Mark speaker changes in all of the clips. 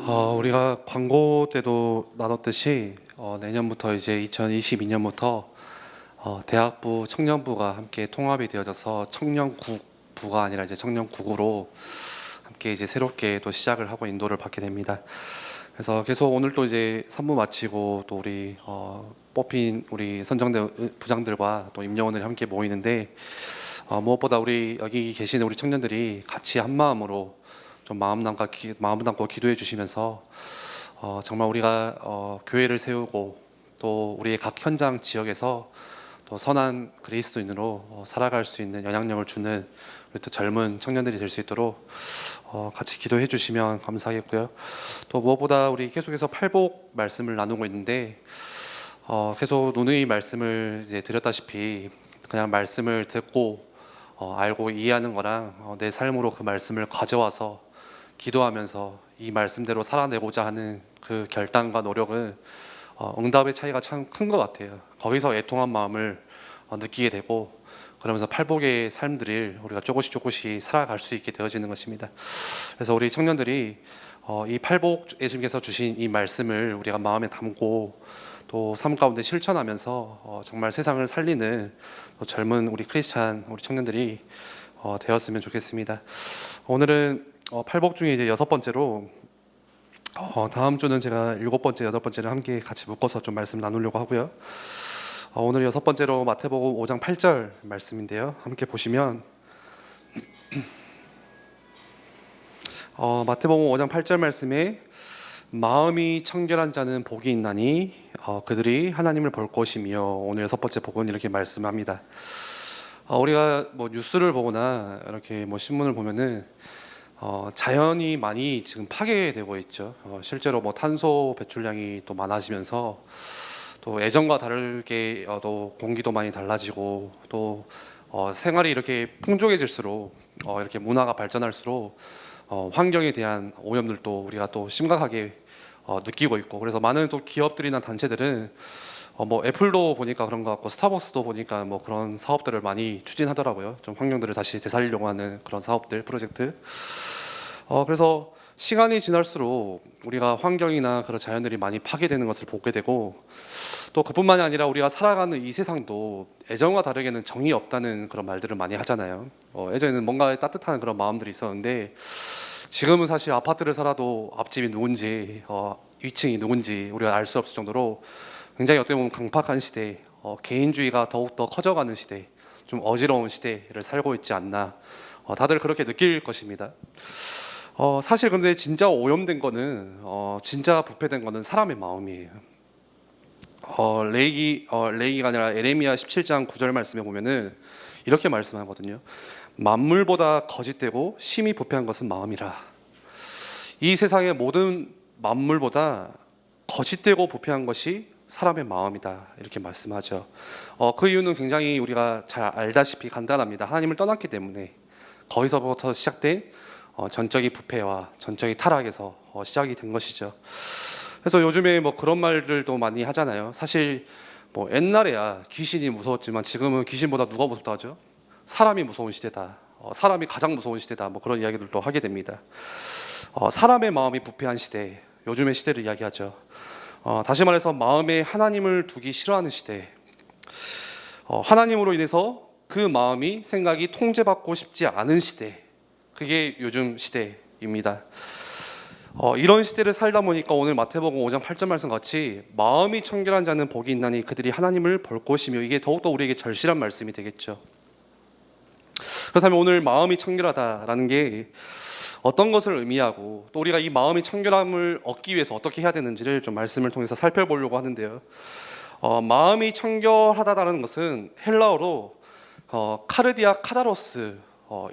Speaker 1: 우리가 광고 때도 나눴듯이 내년부터 이제 2022년부터 대학부, 청년부가 함께 통합이 되어져서 청년국부가 아니라 이제 청년국으로 함께 이제 새롭게 또 시작을 하고 인도를 받게 됩니다. 그래서 계속 오늘 또 이제 산부 마치고 또 우리 뽑힌 우리 선정된 부장들과 또 임용원들이 함께 모이는데 무엇보다 우리 여기 계시는 우리 청년들이 같이 한 마음으로 좀 마음 담고 기도해 주시면서 정말 우리가 교회를 세우고 또 우리의 각 현장 지역에서 또 선한 그리스도인으로 살아갈 수 있는 영향력을 주는 우리 또 젊은 청년들이 될 수 있도록 같이 기도해 주시면 감사하겠고요. 또 무엇보다 우리 계속해서 팔복 말씀을 나누고 있는데 계속 누누이 말씀을 이제 드렸다시피 그냥 말씀을 듣고 알고 이해하는 거랑 내 삶으로 그 말씀을 가져와서 기도하면서 이 말씀대로 살아내고자 하는 그 결단과 노력은 응답의 차이가 참 큰 것 같아요. 거기서 애통한 마음을 느끼게 되고 그러면서 팔복의 삶들을 우리가 조금씩 살아갈 수 있게 되어지는 것입니다. 그래서 우리 청년들이 이 팔복 예수님께서 주신 이 말씀을 우리가 마음에 담고 또 삶 가운데 실천하면서 정말 세상을 살리는 젊은 우리 크리스찬 우리 청년들이 되었으면 좋겠습니다. 오늘은 팔복 중에 이제 6번째로 다음 주는 제가 7번째, 8번째를 함께 같이 묶어서 좀 말씀 나누려고 하고요. 오늘 6번째로 마태복음 5장 8절 말씀인데요. 함께 보시면 마태복음 5장 8절 말씀에 마음이 청결한 자는 복이 있나니 그들이 하나님을 볼 것이며 오늘 6번째 복은 이렇게 말씀합니다. 우리가 뭐 뉴스를 보거나 이렇게 뭐 신문을 보면은 자연이 많이 지금 파괴되고 있죠. 실제로 뭐 탄소 배출량이 또 많아지면서 또 예전과 다르게 또 공기도 많이 달라지고 또 생활이 이렇게 풍족해질수록 이렇게 문화가 발전할수록 환경에 대한 오염들도 우리가 또 심각하게 느끼고 있고 그래서 많은 또 기업들이나 단체들은 뭐 애플도 보니까 그런 것 같고 스타벅스도 보니까 뭐 그런 사업들을 많이 추진하더라고요. 좀 환경들을 다시 되살리려고 하는 그런 사업들, 프로젝트. 그래서 시간이 지날수록 우리가 환경이나 그런 자연들이 많이 파괴되는 것을 보게 되고 또 그뿐만이 아니라 우리가 살아가는 이 세상도 예전과 다르게는 정이 없다는 그런 말들을 많이 하잖아요. 예전에는 뭔가 따뜻한 그런 마음들이 있었는데 지금은 사실 아파트를 살아도 앞집이 누군지 위층이 누군지 우리가 알 수 없을 정도로 굉장히 어떻게 보면 강팍한 시대, 개인주의가 더욱더 커져가는 시대, 좀 어지러운 시대를 살고 있지 않나 다들 그렇게 느낄 것입니다. 사실 근데 진짜 오염된 거는 진짜 부패된 거는 사람의 마음이에요. 레이기가 아니라 에레미야 17장 9절 말씀에 보면은 이렇게 말씀하거든요. 만물보다 거짓되고 심히 부패한 것은 마음이라. 이 세상의 모든 만물보다 거짓되고 부패한 것이 사람의 마음이다 이렇게 말씀하죠. 그 이유는 굉장히 우리가 잘 알다시피 간단합니다. 하나님을 떠났기 때문에 거기서부터 시작된 전적인 부패와 전적인 타락에서 시작이 된 것이죠. 그래서 요즘에 뭐 그런 말들도 많이 하잖아요. 사실 뭐 옛날에야 귀신이 무서웠지만 지금은 귀신보다 누가 무섭다 하죠? 사람이 무서운 시대다. 사람이 가장 무서운 시대다. 뭐 그런 이야기들도 하게 됩니다. 사람의 마음이 부패한 시대, 요즘의 시대를 이야기하죠. 다시 말해서 마음에 하나님을 두기 싫어하는 시대, 하나님으로 인해서 그 마음이 생각이 통제받고 싶지 않은 시대, 그게 요즘 시대입니다. 이런 시대를 살다 보니까 오늘 마태복음 5장 8절 말씀 같이 마음이 청결한 자는 복이 있나니 그들이 하나님을 볼 것이며 이게 더욱더 우리에게 절실한 말씀이 되겠죠. 그렇다면 오늘 마음이 청결하다라는 게 어떤 것을 의미하고 또 우리가 이 마음의 청결함을 얻기 위해서 어떻게 해야 되는지를 좀 말씀을 통해서 살펴보려고 하는데요. 마음이 청결하다라는 것은 헬라어로 카르디아 카다로스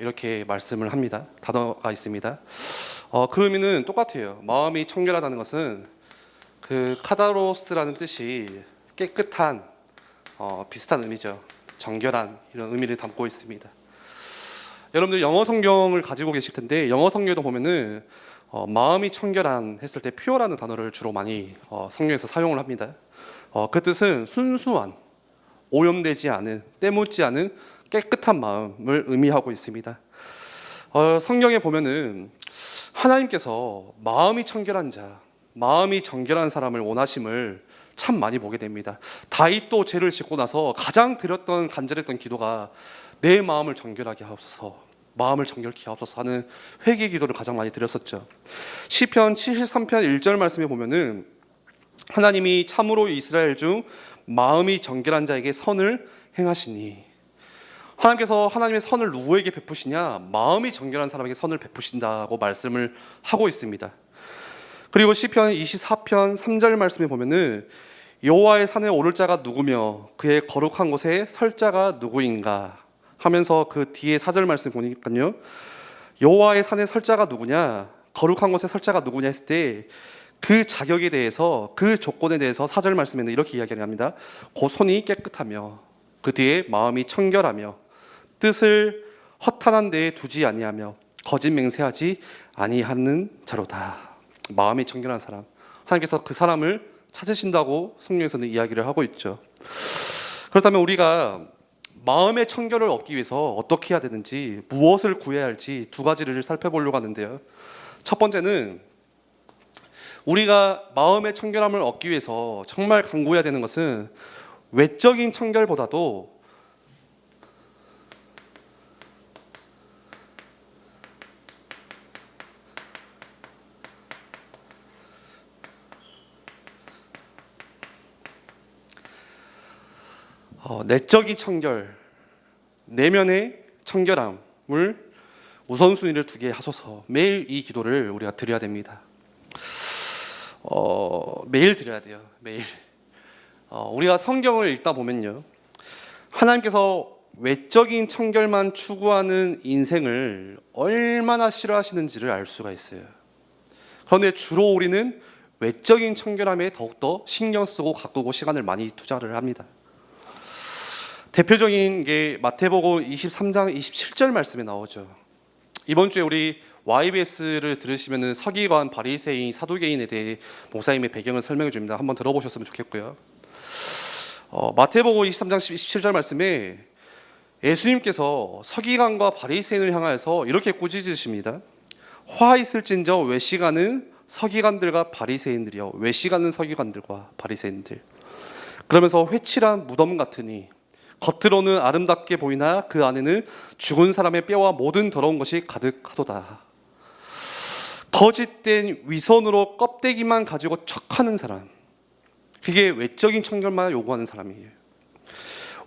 Speaker 1: 이렇게 말씀을 합니다. 단어가 있습니다. 그 의미는 똑같아요. 마음이 청결하다는 것은 그 카다로스라는 뜻이 깨끗한 비슷한 의미죠. 정결한 이런 의미를 담고 있습니다. 여러분들 영어 성경을 가지고 계실 텐데 영어 성경에도 보면은 마음이 청결한 했을 때 퓨어라는 단어를 주로 많이 성경에서 사용을 합니다. 그 뜻은 순수한, 오염되지 않은, 때묻지 않은 깨끗한 마음을 의미하고 있습니다. 성경에 보면은 하나님께서 마음이 청결한 자, 마음이 정결한 사람을 원하심을 참 많이 보게 됩니다. 다윗도 죄를 짓고 나서 가장 드렸던 간절했던 기도가 내 마음을 정결하게 하옵소서, 마음을 정결케 하옵소서 하는 회개 기도를 가장 많이 드렸었죠. 시편 73편 1절 말씀에 보면은 하나님이 참으로 이스라엘 중 마음이 정결한 자에게 선을 행하시니, 하나님께서 하나님의 선을 누구에게 베푸시냐? 마음이 정결한 사람에게 선을 베푸신다고 말씀을 하고 있습니다. 그리고 시편 24편 3절 말씀에 보면은 여호와의 산에 오를 자가 누구며 그의 거룩한 곳에 설 자가 누구인가 하면서 그 뒤에 4절 말씀 보니까요, 여호와의 산에 설 자가 누구냐, 거룩한 곳에 설 자가 누구냐 했을 때 그 자격에 대해서, 그 조건에 대해서 4절 말씀에는 이렇게 이야기를 합니다. 곧 손이 깨끗하며 그 뒤에 마음이 청결하며 뜻을 허탄한 데에 두지 아니하며 거짓 맹세하지 아니하는 자로다. 마음이 청결한 사람, 하나님께서 그 사람을 찾으신다고 성경에서는 이야기를 하고 있죠. 그렇다면 우리가 마음의 청결을 얻기 위해서 어떻게 해야 되는지, 무엇을 구해야 할지 두 가지를 살펴보려고 하는데요. 첫 번째는 우리가 마음의 청결함을 얻기 위해서 정말 간구해야 되는 것은 외적인 청결보다도 내적인 청결, 내면의 청결함을 우선순위를 두게 하소서. 매일 이 기도를 우리가 드려야 됩니다. 매일 드려야 돼요. 매일. 우리가 성경을 읽다 보면요, 하나님께서 외적인 청결만 추구하는 인생을 얼마나 싫어하시는지를 알 수가 있어요. 그런데 주로 우리는 외적인 청결함에 더욱더 신경 쓰고 가꾸고 시간을 많이 투자를 합니다. 대표적인 게 마태복음 23장 27절 말씀에 나오죠. 이번 주에 우리 YBS를 들으시면 서기관, 바리새인, 사두개인에 대해 목사님의 배경을 설명해 줍니다. 한번 들어보셨으면 좋겠고요. 마태복음 23장 27절 말씀에 예수님께서 서기관과 바리새인을 향하여서 이렇게 꾸짖으십니다. 화 있을진저 외식하는 서기관들과 바리새인들이여, 외식하는 서기관들과 바리새인들. 그러면서 회칠한 무덤 같으니 겉으로는 아름답게 보이나 그 안에는 죽은 사람의 뼈와 모든 더러운 것이 가득하도다. 거짓된 위선으로 껍데기만 가지고 척하는 사람, 그게 외적인 청결만 요구하는 사람이에요.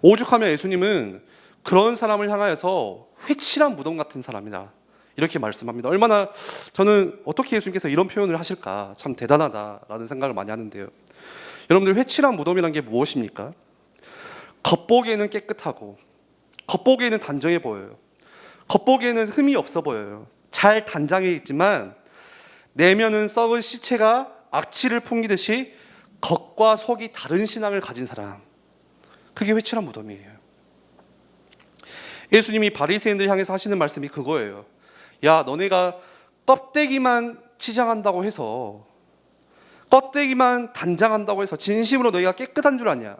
Speaker 1: 오죽하면 예수님은 그런 사람을 향하여서 회칠한 무덤 같은 사람이다 이렇게 말씀합니다. 얼마나 저는 어떻게 예수님께서 이런 표현을 하실까 참 대단하다라는 생각을 많이 하는데요. 여러분들, 회칠한 무덤이란 게 무엇입니까? 겉보기에는 깨끗하고 겉보기에는 단정해 보여요. 겉보기에는 흠이 없어 보여요. 잘 단장해 있지만 내면은 썩은 시체가 악취를 풍기듯이 겉과 속이 다른 신앙을 가진 사람, 그게 회칠한 무덤이에요. 예수님이 바리새인들 향해서 하시는 말씀이 그거예요. 야, 너네가 껍데기만 치장한다고 해서, 껍데기만 단장한다고 해서 진심으로 너희가 깨끗한 줄 아냐?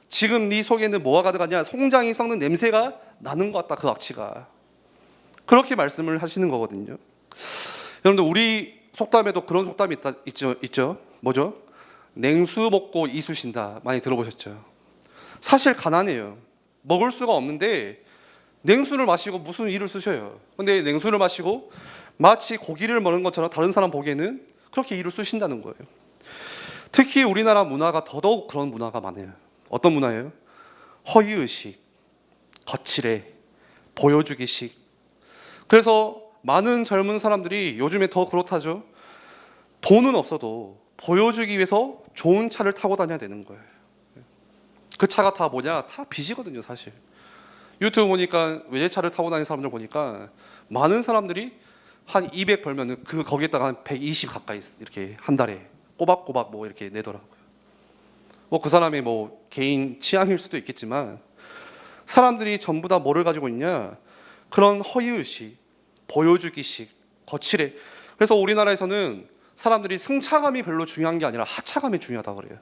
Speaker 1: 지금 네 속에는 뭐가 가득하냐? 송장이 썩는 냄새가 나는 것 같다, 그 악취가. 그렇게 말씀을 하시는 거거든요. 여러분들, 우리 속담에도 그런 속담이 있죠. 뭐죠? 냉수 먹고 이쑤신다, 많이 들어보셨죠? 사실 가난해요. 먹을 수가 없는데 냉수를 마시고 무슨 일을 쓰셔요. 근데 냉수를 마시고 마치 고기를 먹는 것처럼 다른 사람 보기에는 그렇게 일을 쓰신다는 거예요. 특히 우리나라 문화가 더더욱 그런 문화가 많아요. 어떤 문화예요? 허위의식, 거칠해, 보여주기식. 그래서 많은 젊은 사람들이 요즘에 더 그렇다죠. 돈은 없어도 보여주기 위해서 좋은 차를 타고 다녀야 되는 거예요. 그 차가 다 뭐냐? 다 빚이거든요, 사실. 유튜브 보니까 외제차를 타고 다니는 사람들 보니까 많은 사람들이 한 200 벌면은 거기에다가 한 120 가까이 이렇게 한 달에 꼬박꼬박 뭐 이렇게 내더라고요. 뭐 그 사람의 뭐 개인 취향일 수도 있겠지만, 사람들이 전부 다 뭐를 가지고 있냐? 그런 허위의식, 보여주기식, 거칠해. 그래서 우리나라에서는 사람들이 승차감이 별로 중요한 게 아니라 하차감이 중요하다고 그래요.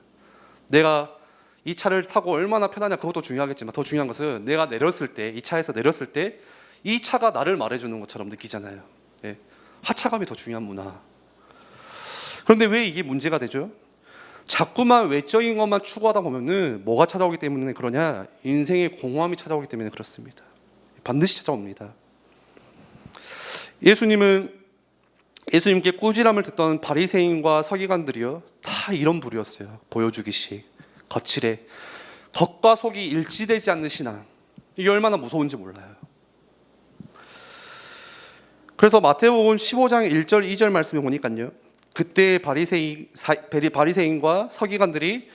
Speaker 1: 내가 이 차를 타고 얼마나 편하냐, 그것도 중요하겠지만 더 중요한 것은 내가 내렸을 때, 이 차에서 내렸을 때 이 차가 나를 말해주는 것처럼 느끼잖아요. 예. 하차감이 더 중요한 문화. 그런데 왜 이게 문제가 되죠? 자꾸만 외적인 것만 추구하다 보면은 뭐가 찾아오기 때문에 그러냐? 인생의 공허함이 찾아오기 때문에 그렇습니다. 반드시 찾아옵니다. 예수님께 꾸지람을 듣던 바리새인과 서기관들이요, 다 이런 부류였어요. 보여주기식, 거칠해, 겉과 속이 일치되지 않는 신앙. 이게 얼마나 무서운지 몰라요. 그래서 마태복음 15장 1절 2절 말씀에 보니까요, 그때 바리새인과 서기관들이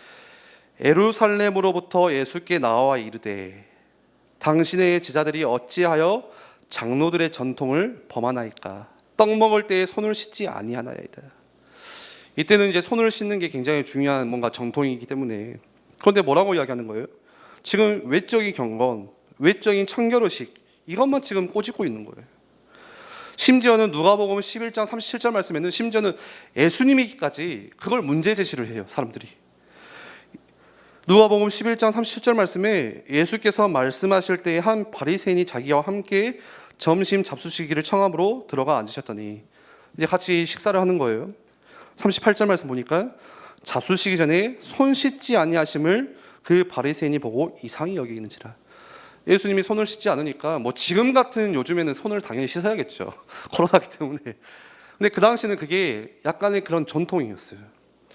Speaker 1: 예루살렘으로부터 예수께 나와 이르되 당신의 제자들이 어찌하여 장로들의 전통을 범하나이까? 떡 먹을 때에 손을 씻지 아니하나이다. 이때는 이제 손을 씻는 게 굉장히 중요한 뭔가 정통이기 때문에. 그런데 뭐라고 이야기하는 거예요? 지금 외적인 경건, 외적인 청결의식, 이것만 지금 꼬집고 있는 거예요. 심지어는 누가복음 11장 37절 말씀에는 심지어는 예수님이기까지 그걸 문제 제시를 해요, 사람들이. 누가복음 11장 37절 말씀에 예수께서 말씀하실 때에 한 바리새인이 자기와 함께 점심 잡수시기를 청함으로 들어가 앉으셨더니, 이제 같이 식사를 하는 거예요. 38절 말씀 보니까 잡수시기 전에 손 씻지 아니하심을 그 바리새인이 보고 이상히 여기는지라. 예수님이 손을 씻지 않으니까 뭐 지금 같은 요즘에는 손을 당연히 씻어야겠죠. 코로나기 때문에. 근데 그 당시는 그게 약간의 그런 전통이었어요.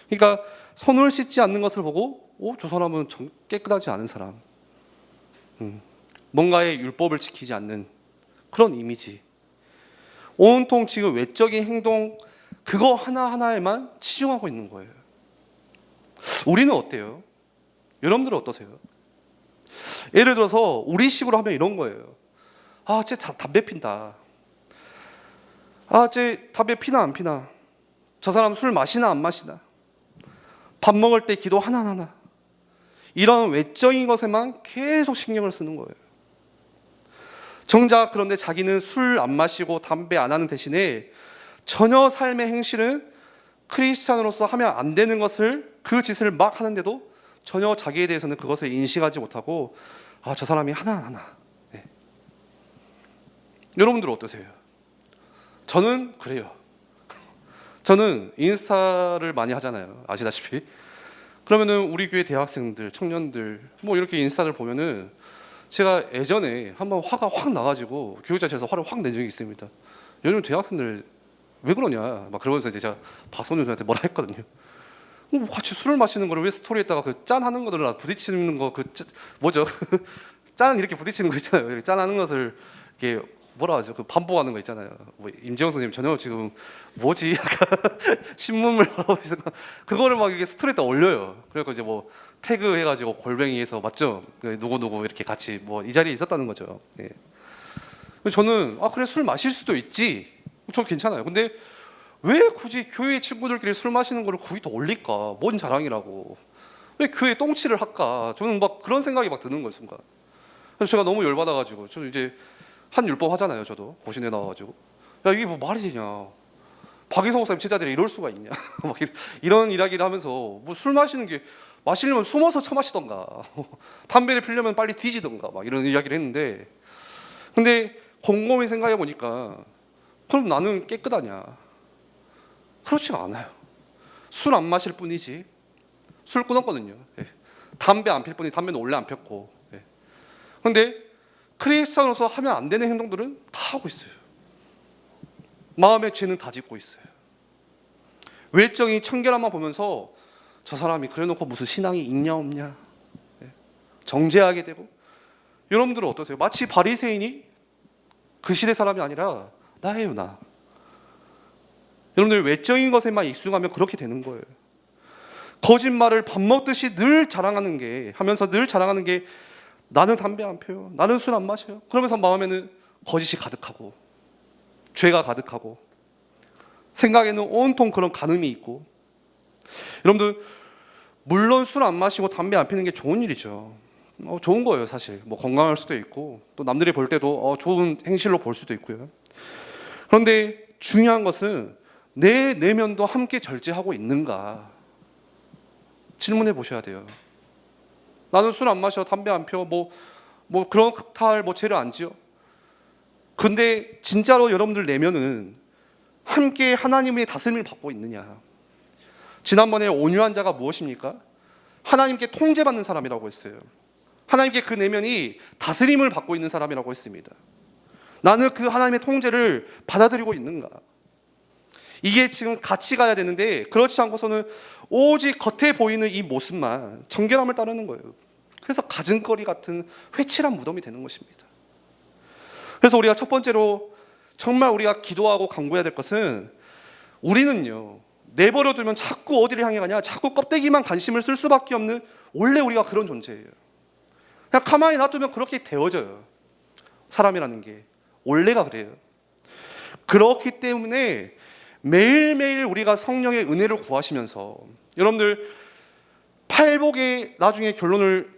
Speaker 1: 그러니까 손을 씻지 않는 것을 보고 저 사람은 깨끗하지 않은 사람. 뭔가의 율법을 지키지 않는 그런 이미지. 온통 지금 외적인 행동 그거 하나하나에만 치중하고 있는 거예요. 우리는 어때요? 여러분들은 어떠세요? 예를 들어서 우리식으로 하면 이런 거예요. 쟤 담배 핀다. 쟤 담배 피나 안 피나? 저 사람 술 마시나 안 마시나? 밥 먹을 때 기도 하나하나. 이런 외적인 것에만 계속 신경을 쓰는 거예요. 정작 그런데 자기는 술 안 마시고 담배 안 하는 대신에 전혀 삶의 행실은 크리스찬으로서 하면 안 되는 것을, 그 짓을 막 하는데도 전혀 자기에 대해서는 그것을 인식하지 못하고 저 사람이 하나하나. 네. 여러분들은 어떠세요? 저는 그래요. 저는 인스타를 많이 하잖아요. 아시다시피. 그러면은 우리 교회 대학생들, 청년들 뭐 이렇게 인스타를 보면은 제가 예전에 한번 화가 확 나가지고 교육자실에서 화를 확 낸 적이 있습니다. 요즘 대학생들 왜 그러냐 막 그러면서 이제 제가 박선우 선생한테 뭐라 했거든요. 같이 술을 마시는 거를 왜 스토리에다가 그 짠하는 거를 부딪히는 거, 뭐죠? 짠 이렇게 부딪히는 거 있잖아요. 이렇게 짠하는 것을 이렇게 뭐라 하죠? 그 반복하는 거 있잖아요. 뭐 임재영 선생님 전혀 지금 뭐지? 약간 신문물 알아보시는 거 그거를 막 이렇게 스토리에다 올려요. 그래서 이제 뭐 태그 해가지고 골뱅이에서 맞죠? 누구 이렇게 같이 뭐 이 자리에 있었다는 거죠. 예. 저는 그래 술 마실 수도 있지. 저 괜찮아요. 근데 왜 굳이 교회 친구들끼리 술 마시는 거를 거기다 올릴까? 뭔 자랑이라고. 왜 교회에 똥칠을 할까? 저는 막 그런 생각이 막 드는 거예요, 순간. 그래서 제가 너무 열받아가지고, 저는 이제 한 율법 하잖아요, 저도. 고신에 나와가지고. 야, 이게 뭐 말이 되냐. 박이성 목사님 제자들이 이럴 수가 있냐. 막 이런 이야기를 하면서, 뭐 술 마시는 게, 마시려면 숨어서 처마시던가, 담배를 피려면 빨리 뒤지던가, 막 이런 이야기를 했는데, 근데 곰곰이 생각해 보니까, 그럼 나는 깨끗하냐? 그렇지가 않아요. 술 안 마실 뿐이지. 술 끊었거든요. 예. 담배 안 필 뿐이지. 담배는 원래 안 폈고. 예. 근데 크리스찬으로서 하면 안 되는 행동들은 다 하고 있어요. 마음의 죄는 다 짓고 있어요. 외적인 청결함만 보면서 저 사람이 그래놓고 무슨 신앙이 있냐 없냐, 예. 정죄하게 되고. 여러분들은 어떠세요? 마치 바리새인이 그 시대 사람이 아니라 나예요, 나. 여러분들 외적인 것에만 익숙하면 그렇게 되는 거예요. 거짓말을 밥 먹듯이 늘 자랑하는 게, 하면서 늘 자랑하는 게 나는 담배 안 펴요, 나는 술 안 마셔요. 그러면서 마음에는 거짓이 가득하고 죄가 가득하고 생각에는 온통 그런 간음이 있고. 여러분들 물론 술 안 마시고 담배 안 피는 게 좋은 일이죠. 좋은 거예요, 사실. 뭐 건강할 수도 있고 또 남들이 볼 때도 좋은 행실로 볼 수도 있고요. 그런데 중요한 것은 내 내면도 함께 절제하고 있는가 질문해 보셔야 돼요. 나는 술 안 마셔, 담배 안 펴, 뭐 그런 탈 죄를 안 지어. 근데 진짜로 여러분들 내면은 함께 하나님의 다스림을 받고 있느냐? 지난번에 온유한 자가 무엇입니까? 하나님께 통제받는 사람이라고 했어요. 하나님께 그 내면이 다스림을 받고 있는 사람이라고 했습니다. 나는 그 하나님의 통제를 받아들이고 있는가? 이게 지금 같이 가야 되는데 그렇지 않고서는 오직 겉에 보이는 이 모습만 정결함을 따르는 거예요. 그래서 가증거리 같은 회칠한 무덤이 되는 것입니다. 그래서 우리가 첫 번째로 정말 우리가 기도하고 간구해야 될 것은, 우리는요 내버려 두면 자꾸 어디를 향해 가냐, 자꾸 껍데기만 관심을 쓸 수밖에 없는, 원래 우리가 그런 존재예요. 그냥 가만히 놔두면 그렇게 되어져요. 사람이라는 게 원래가 그래요. 그렇기 때문에 매일매일 우리가 성령의 은혜를 구하시면서, 여러분들 팔복의 나중에 결론을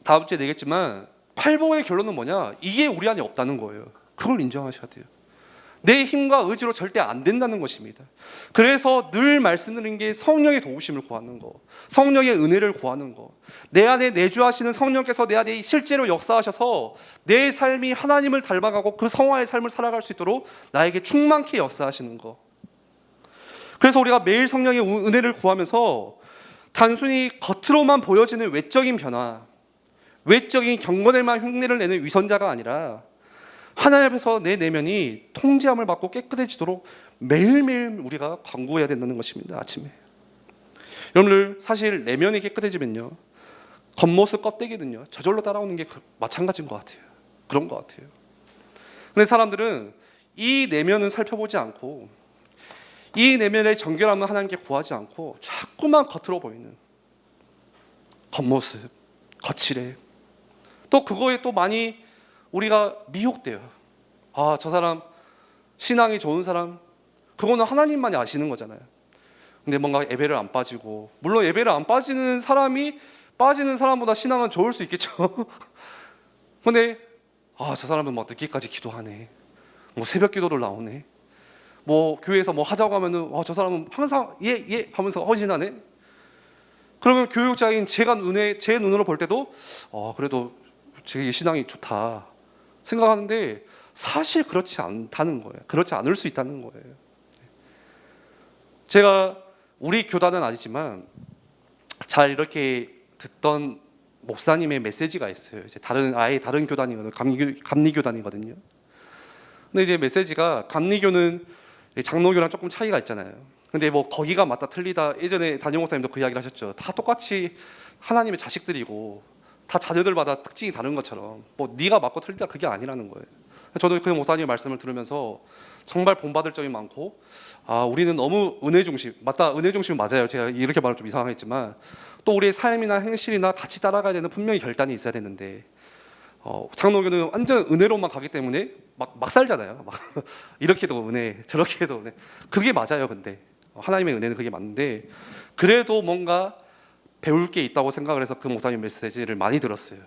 Speaker 1: 다음 주에 내겠지만, 팔복의 결론은 뭐냐? 이게 우리 안에 없다는 거예요. 그걸 인정하셔야 돼요. 내 힘과 의지로 절대 안 된다는 것입니다. 그래서 늘 말씀드린 게 성령의 도우심을 구하는 거, 성령의 은혜를 구하는 거, 내 안에 내주하시는 성령께서 내 안에 실제로 역사하셔서 내 삶이 하나님을 닮아가고 그 성화의 삶을 살아갈 수 있도록 나에게 충만케 역사하시는 거. 그래서 우리가 매일 성령의 은혜를 구하면서 단순히 겉으로만 보여지는 외적인 변화, 외적인 경건에만 흉내를 내는 위선자가 아니라 하나님 앞에서 내 내면이 통제함을 받고 깨끗해지도록 매일매일 우리가 간구해야 된다는 것입니다. 아침에 여러분들, 사실 내면이 깨끗해지면요 겉모습 껍데기는요 저절로 따라오는 게 마찬가지인 것 같아요. 그런 것 같아요. 근데 사람들은 이 내면은 살펴보지 않고, 이 내면의 정결함은 하나님께 구하지 않고 자꾸만 겉으로 보이는 겉모습, 거칠해, 또 그거에 또 많이 우리가 미혹돼요. 아, 저 사람 신앙이 좋은 사람, 그거는 하나님만이 아시는 거잖아요. 근데 뭔가 예배를 안 빠지고, 물론 예배를 안 빠지는 사람이 빠지는 사람보다 신앙은 좋을 수 있겠죠. 근데 아, 저 사람은 막 늦게까지 기도하네, 뭐 새벽 기도를 나오네, 뭐 교회에서 뭐 하자고 하면은 저 사람은 항상 예 하면서 헌신하네. 그러면 교육자인 제 눈으로 볼 때도 그래도 제 신앙이 좋다 생각하는데, 사실 그렇지 않다는 거예요. 그렇지 않을 수 있다는 거예요. 제가 우리 교단은 아니지만 잘 이렇게 듣던 목사님의 메시지가 있어요. 이제 아예 다른 교단이거든요. 감리교단이거든요. 근데 이제 메시지가, 감리교는 장로교랑 조금 차이가 있잖아요. 근데 뭐 거기가 맞다 틀리다, 예전에 담임 목사님도 그 이야기를 하셨죠. 다 똑같이 하나님의 자식들이고 다 자녀들마다 특징이 다른 것처럼 뭐 네가 맞고 틀리다 그게 아니라는 거예요. 저도 그 목사님의 말씀을 들으면서 정말 본받을 점이 많고, 우리는 너무 은혜 중심, 맞다, 은혜 중심은 맞아요. 제가 이렇게 말하면 좀 이상하겠지만 또 우리의 삶이나 행실이나 같이 따라가야 되는 분명히 결단이 있어야 되는데, 장로교는 완전 은혜로만 가기 때문에 막 살잖아요. 막 이렇게도 은혜, 저렇게도 은혜. 그게 맞아요. 근데 하나님의 은혜는 그게 맞는데, 그래도 뭔가 배울 게 있다고 생각을 해서 그 목사님 메시지를 많이 들었어요.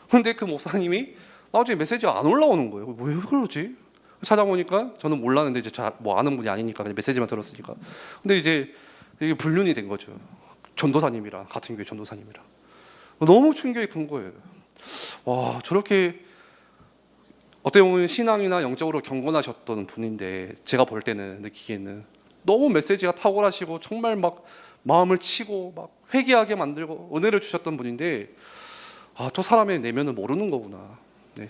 Speaker 1: 근데 그 목사님이 나중에 메시지가 안 올라오는 거예요. 왜 그러지? 찾아보니까 저는 몰랐는데, 이제 뭐 아는 분이 아니니까 그냥 메시지만 들었으니까. 근데 이제 이게 불륜이 된 거죠. 전도사님이랑, 같은 교회 전도사님이랑. 너무 충격이 큰 거예요. 와, 저렇게 어떻게 보면 신앙이나 영적으로 경건하셨던 분인데, 제가 볼 때는 느끼기에는 너무 메시지가 탁월하시고 정말 막 마음을 치고 막 회개하게 만들고 은혜를 주셨던 분인데, 또 사람의 내면을 모르는 거구나. 네.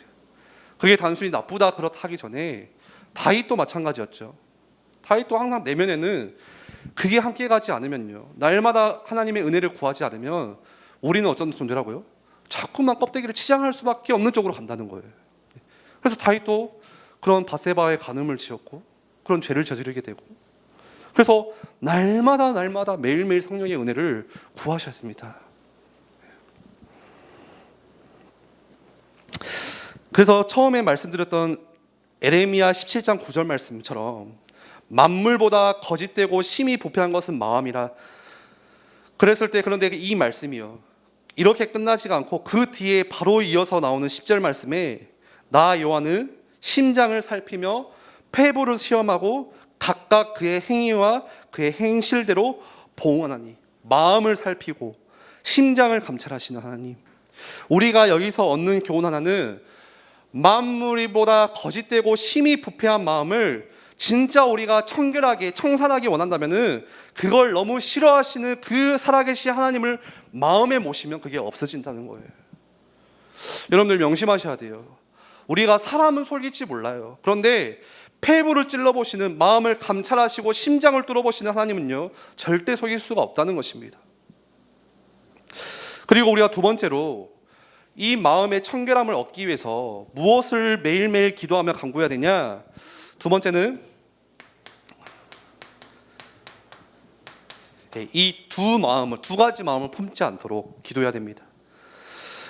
Speaker 1: 그게 단순히 나쁘다 그렇다 하기 전에 다윗도 마찬가지였죠. 다윗도 항상 내면에는 그게 함께 가지 않으면요, 날마다 하나님의 은혜를 구하지 않으면 우리는 어떤 존재라고요? 자꾸만 껍데기를 치장할 수밖에 없는 쪽으로 간다는 거예요. 그래서 다윗도 그런 바세바의 간음을 지었고 그런 죄를 저지르게 되고, 그래서 날마다 매일매일 성령의 은혜를 구하셔야 됩니다. 그래서 처음에 말씀드렸던 에레미야 17장 9절 말씀처럼 만물보다 거짓되고 심히 부패한 것은 마음이라 그랬을 때, 그런데 이 말씀이요, 이렇게 끝나지가 않고 그 뒤에 바로 이어서 나오는 10절 말씀에 나 여호와는 심장을 살피며 폐부를 시험하고 각각 그의 행위와 그의 행실대로 보응하나니, 마음을 살피고 심장을 감찰하시는 하나님. 우리가 여기서 얻는 교훈 하나는 만물이보다 거짓되고 심히 부패한 마음을 진짜 우리가 청결하게 청산하게 원한다면은 그걸 너무 싫어하시는 그 살아계신 하나님을 마음에 모시면 그게 없어진다는 거예요. 여러분들 명심하셔야 돼요. 우리가 사람은 솔깃지 몰라요. 그런데 폐부를 찔러보시는, 마음을 감찰하시고 심장을 뚫어보시는 하나님은요, 절대 속일 수가 없다는 것입니다. 그리고 우리가 두 번째로 이 마음의 청결함을 얻기 위해서 무엇을 매일매일 기도하며 간구해야 되냐? 두 번째는 이 두 가지 마음을 품지 않도록 기도해야 됩니다.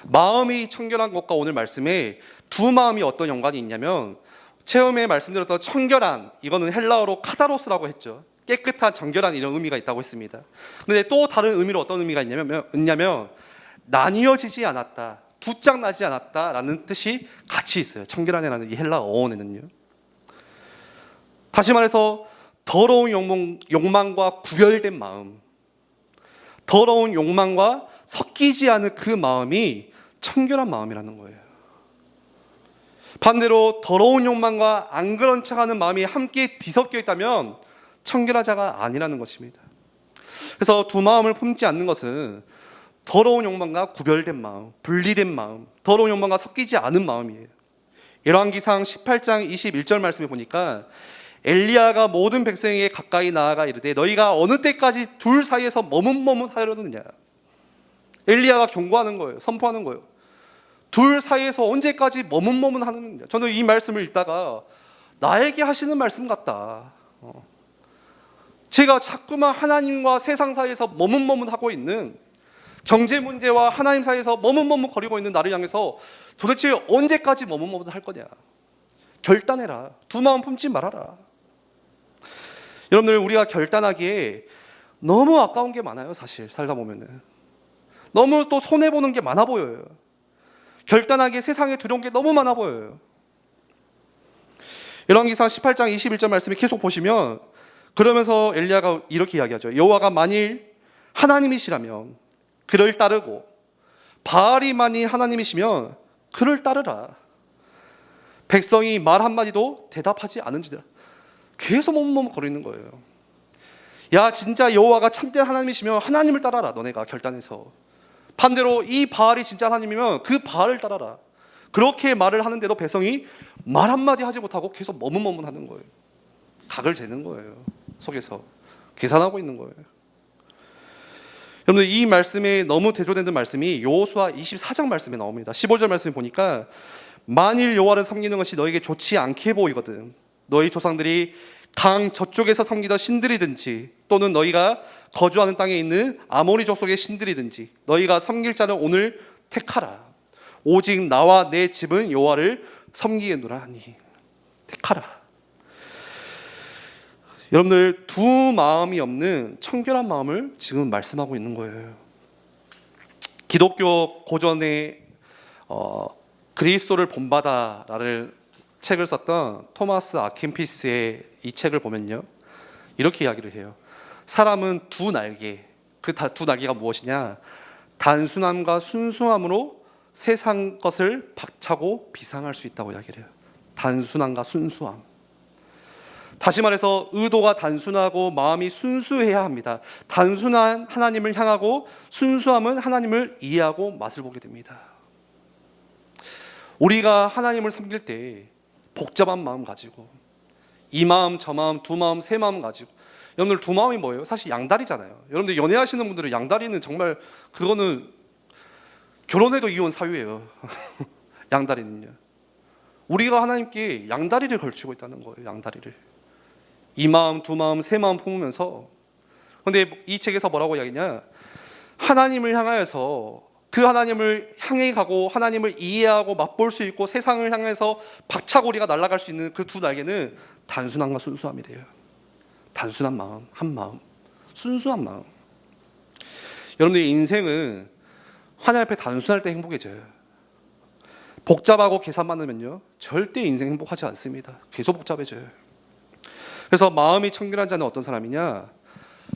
Speaker 1: 마음이 청결한 것과 오늘 말씀에 두 마음이 어떤 연관이 있냐면, 처음에 말씀드렸던 청결한, 이거는 헬라어로 카다로스라고 했죠. 깨끗한, 정결한 이런 의미가 있다고 했습니다. 그런데 또 다른 의미로 어떤 의미가 있냐면 나뉘어지지 않았다, 두 짝 나지 않았다라는 뜻이 같이 있어요. 청결한이라는 이 헬라어 어원에는요. 다시 말해서 더러운 욕망과 구별된 마음, 더러운 욕망과 섞이지 않은 그 마음이 청결한 마음이라는 거예요. 반대로 더러운 욕망과 안 그런 척하는 마음이 함께 뒤섞여 있다면 청결한 자가 아니라는 것입니다. 그래서 두 마음을 품지 않는 것은 더러운 욕망과 구별된 마음, 분리된 마음, 더러운 욕망과 섞이지 않은 마음이에요. 열왕기상 18장 21절 말씀에 보니까 엘리야가 모든 백성에게 가까이 나아가 이르되 너희가 어느 때까지 둘 사이에서 머뭇머뭇하려느냐. 엘리야가 경고하는 거예요. 선포하는 거예요. 둘 사이에서 언제까지 머뭇머뭇하느냐. 저는 이 말씀을 읽다가 나에게 하시는 말씀 같다. 제가 자꾸만 하나님과 세상 사이에서 머뭇머뭇하고 있는, 경제 문제와 하나님 사이에서 머뭇머뭇거리고 있는 나를 향해서 도대체 언제까지 머뭇머뭇할 거냐. 결단해라. 두 마음 품지 말아라. 여러분들, 우리가 결단하기에 너무 아까운 게 많아요. 사실 살다 보면은 너무 또 손해보는 게 많아 보여요. 결단하기에 세상에 두려운 게 너무 많아 보여요. 열왕기상 18장 21절 말씀을 계속 보시면, 그러면서 엘리야가 이렇게 이야기하죠. 여호와가 만일 하나님이시라면 그를 따르고 바알이 만일 하나님이시면 그를 따르라. 백성이 말 한마디도 대답하지 않은지라. 계속 머뭇머뭇거리는 거예요. 야, 진짜 여호와가 참된 하나님이시면 하나님을 따라라. 너네가 결단해서. 반대로 이 바알이 진짜 하나님이면 그 바알을 따라라. 그렇게 말을 하는데도 백성이 말 한마디 하지 못하고 계속 머뭇머뭇하는 거예요. 각을 재는 거예요. 속에서 계산하고 있는 거예요. 여러분들, 이 말씀에 너무 대조되는 말씀이 여호수아 24장 말씀에 나옵니다. 15절 말씀에 보니까 만일 여호와를 섬기는 것이 너에게 좋지 않게 보이거든 너희 조상들이 강 저쪽에서 섬기던 신들이든지 또는 너희가 거주하는 땅에 있는 아모리 족속의 신들이든지 너희가 섬길 자는 오늘 택하라. 오직 나와 내 집은 여호와를 섬기겠노라 하니. 택하라. 여러분들, 두 마음이 없는 청결한 마음을 지금 말씀하고 있는 거예요. 기독교 고전의 그리스도를 본받아라는 책을 썼던 토마스 아킨피스의 이 책을 보면요, 이렇게 이야기를 해요. 사람은 두 날개, 그 두 날개가 무엇이냐? 단순함과 순수함으로 세상 것을 박차고 비상할 수 있다고 이야기를 해요. 단순함과 순수함. 다시 말해서 의도가 단순하고 마음이 순수해야 합니다. 단순한 하나님을 향하고 순수함은 하나님을 이해하고 맛을 보게 됩니다. 우리가 하나님을 섬길 때 복잡한 마음 가지고 이 마음 저 마음 두 마음 세 마음 가지고, 여러분들 두 마음이 뭐예요? 사실 양다리잖아요. 여러분들 연애하시는 분들은 양다리는 정말 그거는 결혼해도 이혼 사유예요. 양다리는요. 우리가 하나님께 양다리를 걸치고 있다는 거예요. 양다리를. 이 마음 두 마음 세 마음 품으면서. 그런데 이 책에서 뭐라고 이야기냐? 하나님을 향하여서 그 하나님을 향해 가고 하나님을 이해하고 맛볼 수 있고 세상을 향해서 박차고 우리가 날아갈 수 있는 그 두 날개는 단순함과 순수함이래요. 단순한 마음, 한 마음, 순수한 마음. 여러분들의 인생은 하나님 앞에 단순할 때 행복해져요. 복잡하고 계산 많으면요 절대 인생 행복하지 않습니다. 계속 복잡해져요. 그래서 마음이 청결한 자는 어떤 사람이냐?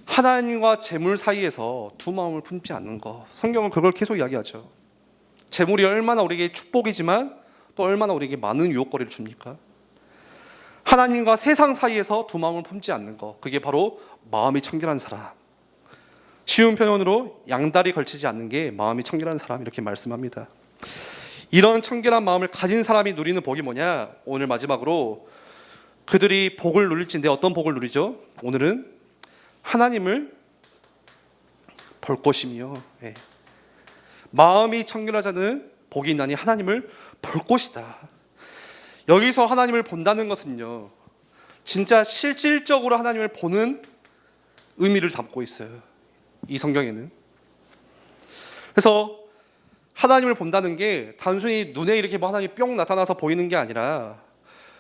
Speaker 1: 하나님과 재물 사이에서 두 마음을 품지 않는 것. 성경은 그걸 계속 이야기하죠. 재물이 얼마나 우리에게 축복이지만 또 얼마나 우리에게 많은 유혹거리를 줍니까? 하나님과 세상 사이에서 두 마음을 품지 않는 것, 그게 바로 마음이 청결한 사람. 쉬운 표현으로 양다리 걸치지 않는 게 마음이 청결한 사람, 이렇게 말씀합니다. 이런 청결한 마음을 가진 사람이 누리는 복이 뭐냐? 오늘 마지막으로 그들이 복을 누릴진데 어떤 복을 누리죠? 오늘은 하나님을 볼 것이며, 마음이 청결하자는 복이 있나니 하나님을 볼 것이다. 여기서 하나님을 본다는 것은요, 진짜 실질적으로 하나님을 보는 의미를 담고 있어요, 이 성경에는. 그래서 하나님을 본다는 게 단순히 눈에 이렇게 뭐 하나님이 뿅 나타나서 보이는 게 아니라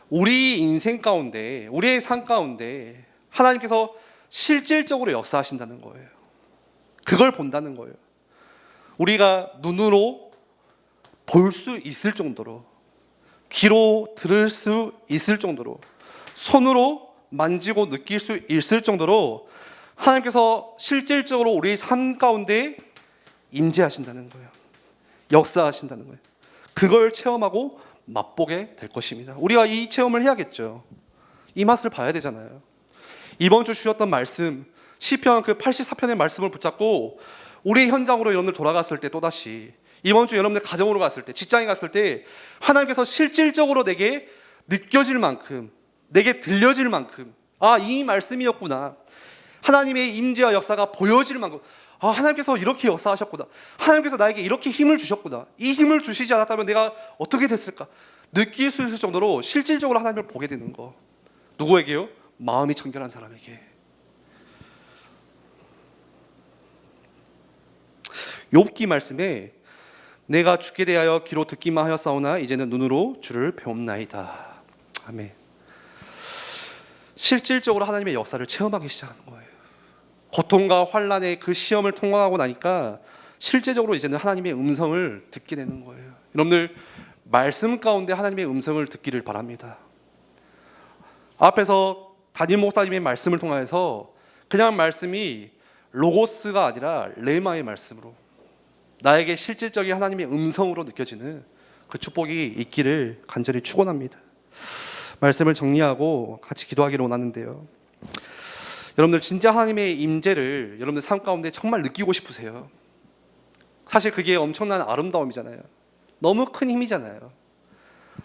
Speaker 1: 우리 인생 가운데, 우리의 삶 가운데 하나님께서 실질적으로 역사하신다는 거예요. 그걸 본다는 거예요. 우리가 눈으로 볼 수 있을 정도로, 귀로 들을 수 있을 정도로, 손으로 만지고 느낄 수 있을 정도로 하나님께서 실질적으로 우리의 삶 가운데 임재하신다는 거예요. 역사하신다는 거예요. 그걸 체험하고 맛보게 될 것입니다. 우리가 이 체험을 해야겠죠. 이 맛을 봐야 되잖아요. 이번 주 주셨던 말씀, 시편 그 84편의 말씀을 붙잡고 우리 현장으로 여러분들 돌아갔을 때, 또다시 이번 주 여러분들 가정으로 갔을 때, 직장에 갔을 때 하나님께서 실질적으로 내게 느껴질 만큼, 내게 들려질 만큼, 아, 이 말씀이었구나, 하나님의 임재와 역사가 보여질 만큼, 아, 하나님께서 이렇게 역사하셨구나, 하나님께서 나에게 이렇게 힘을 주셨구나, 이 힘을 주시지 않았다면 내가 어떻게 됐을까, 느낄 수 있을 정도로 실질적으로 하나님을 보게 되는 거. 누구에게요? 마음이 청결한 사람에게. 욥기 말씀에 내가 주께 대하여 귀로 듣기만 하였사오나 이제는 눈으로 주를 배움나이다. 아멘. 실질적으로 하나님의 역사를 체험하기 시작하는 거예요. 고통과 환난의 그 시험을 통과하고 나니까 실제적으로 이제는 하나님의 음성을 듣게 되는 거예요. 여러분들 말씀 가운데 하나님의 음성을 듣기를 바랍니다. 앞에서 담임 목사님의 말씀을 통해서 그냥 말씀이 로고스가 아니라 레마의 말씀으로 나에게 실질적인 하나님의 음성으로 느껴지는 그 축복이 있기를 간절히 축원합니다. 말씀을 정리하고 같이 기도하기를 원하는데요, 여러분들 진짜 하나님의 임재를 여러분들 삶 가운데 정말 느끼고 싶으세요? 사실 그게 엄청난 아름다움이잖아요. 너무 큰 힘이잖아요.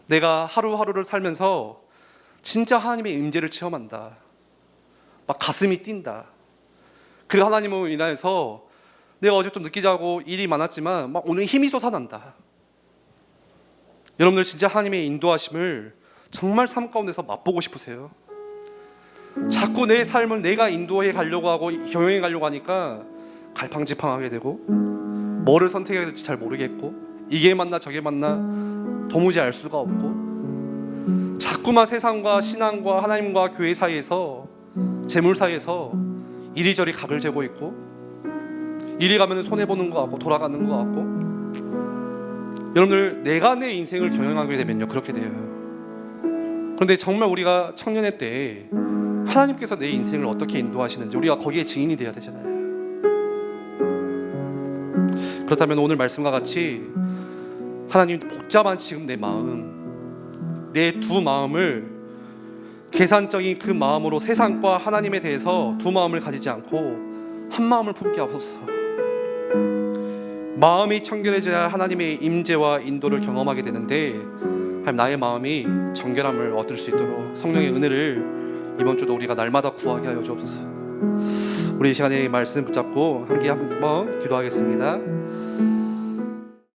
Speaker 1: 내가 하루하루를 살면서 진짜 하나님의 임재를 체험한다, 막 가슴이 뛴다. 그리고 하나님으로 인해서 내가 어제 좀 늦게 자고 일이 많았지만 막 오늘 힘이 솟아난다. 여러분들 진짜 하나님의 인도하심을 정말 삶 가운데서 맛보고 싶으세요? 자꾸 내 삶을 내가 인도해 가려고 하고 경영해 가려고 하니까 갈팡질팡하게 되고 뭐를 선택해야 될지 잘 모르겠고 이게 맞나 저게 맞나 도무지 알 수가 없고 자꾸만 세상과 신앙과 하나님과 교회 사이에서, 재물 사이에서 이리저리 각을 재고 있고 이리 가면 손해보는 것 같고 돌아가는 것 같고, 여러분들 내가 내 인생을 경영하게 되면요 그렇게 돼요. 그런데 정말 우리가 청년의 때에 하나님께서 내 인생을 어떻게 인도하시는지 우리가 거기에 증인이 되어야 되잖아요. 그렇다면 오늘 말씀과 같이 하나님 복잡한 지금 내 마음, 내 두 마음을 계산적인 그 마음으로 세상과 하나님에 대해서 두 마음을 가지지 않고 한 마음을 품게 하옵소서. 마음이 청결해져야 하나님의 임재와 인도를 경험하게 되는데 나의 마음이 정결함을 얻을 수 있도록 성령의 은혜를 이번 주도 우리가 날마다 구하게 하여 주옵소서. 우리 이 시간에 말씀 붙잡고 함께 한번 기도하겠습니다.